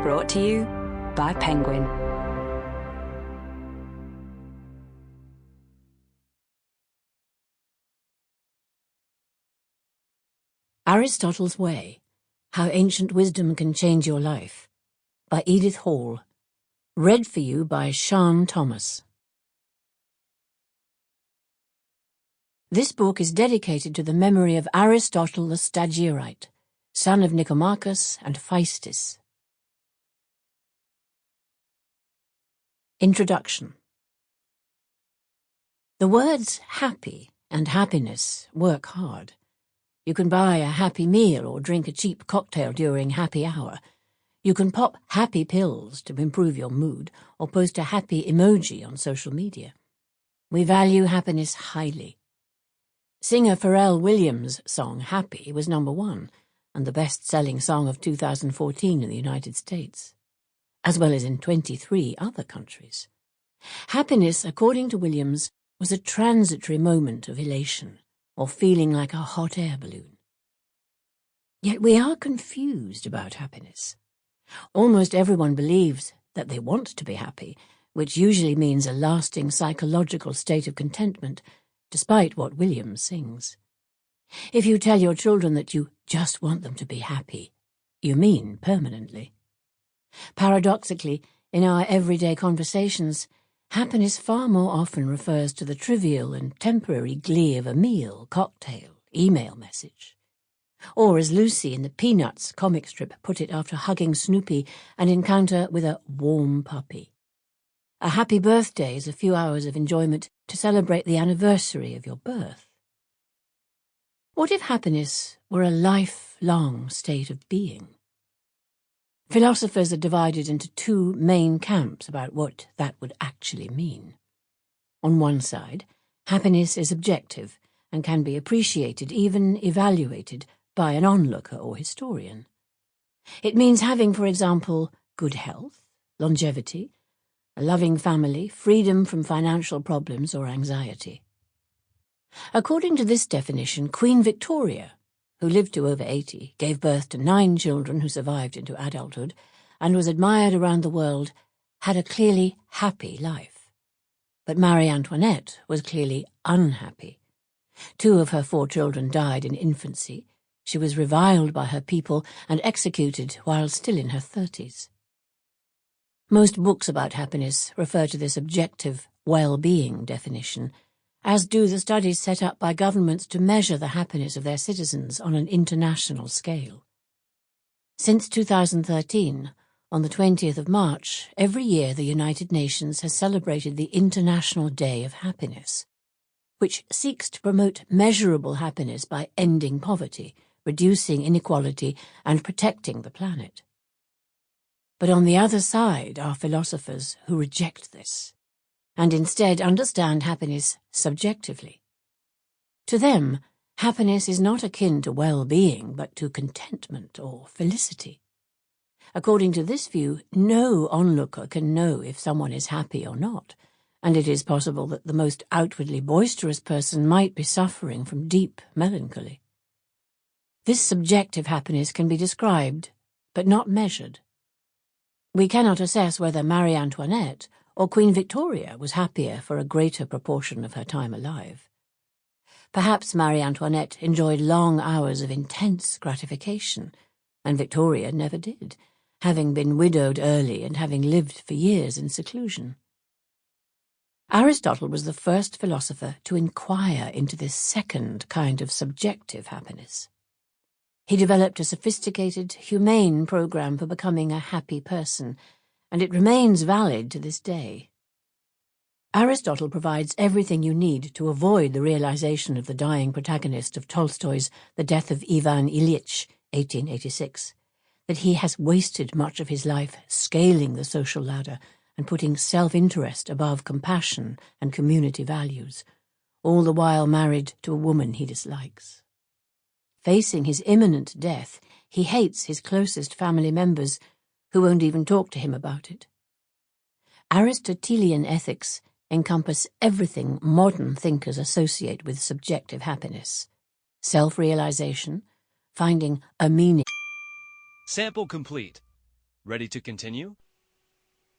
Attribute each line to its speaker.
Speaker 1: Brought to you by Penguin.
Speaker 2: Aristotle's Way, How Ancient Wisdom Can Change Your Life, by Edith Hall. Read for you by Sian Thomas. This book is dedicated to the memory of Aristotle the Stagirite, son of Nicomachus and Phaistis. Introduction. The words happy and happiness work hard. You can buy a happy meal or drink a cheap cocktail during happy hour. You can pop happy pills to improve your mood or post a happy emoji on social media. We value happiness highly. Singer Pharrell Williams' song Happy was #1 and the best-selling song of 2014 in the United States, as well as in 23 other countries. Happiness, according to Williams, was a transitory moment of elation, or feeling like a hot air balloon. Yet we are confused about happiness. Almost everyone believes that they want to be happy, which usually means a lasting psychological state of contentment, despite what Williams sings. If you tell your children that you just want them to be happy, you mean permanently. Paradoxically, in our everyday conversations, happiness far more often refers to the trivial and temporary glee of a meal, cocktail, email message. Or, as Lucy in the Peanuts comic strip put it after hugging Snoopy, an encounter with a warm puppy. A happy birthday is a few hours of enjoyment to celebrate the anniversary of your birth. What if happiness were a lifelong state of being? Philosophers are divided into two main camps about what that would actually mean. On one side, happiness is objective and can be appreciated, even evaluated, by an onlooker or historian. It means having, for example, good health, longevity, a loving family, freedom from financial problems or anxiety. According to this definition, Queen Victoria, who lived to over 80, gave birth to 9 children who survived into adulthood, and was admired around the world, had a clearly happy life. But Marie Antoinette was clearly unhappy. 2 of her 4 children died in infancy. She was reviled by her people and executed while still in her 30s. Most books about happiness refer to this objective well-being definition, as do the studies set up by governments to measure the happiness of their citizens on an international scale. Since 2013, on the 20th of March, every year the United Nations has celebrated the International Day of Happiness, which seeks to promote measurable happiness by ending poverty, reducing inequality, and protecting the planet. But on the other side are philosophers who reject this, and instead understand happiness subjectively. To them, happiness is not akin to well-being, but to contentment or felicity. According to this view, no onlooker can know if someone is happy or not, and it is possible that the most outwardly boisterous person might be suffering from deep melancholy. This subjective happiness can be described, but not measured. We cannot assess whether Marie Antoinette or Queen Victoria was happier for a greater proportion of her time alive. Perhaps Marie Antoinette enjoyed long hours of intense gratification, and Victoria never did, having been widowed early and having lived for years in seclusion. Aristotle was the first philosopher to inquire into this second kind of subjective happiness. He developed a sophisticated, humane program for becoming a happy person, and it remains valid to this day. Aristotle provides everything you need to avoid the realization of the dying protagonist of Tolstoy's The Death of Ivan Ilyich, 1886, that he has wasted much of his life scaling the social ladder and putting self-interest above compassion and community values, all the while married to a woman he dislikes. Facing his imminent death, he hates his closest family members, who won't even talk to him about it. Aristotelian ethics encompass everything modern thinkers associate with subjective happiness: self-realization, finding a meaning.
Speaker 3: Sample complete. Ready to continue?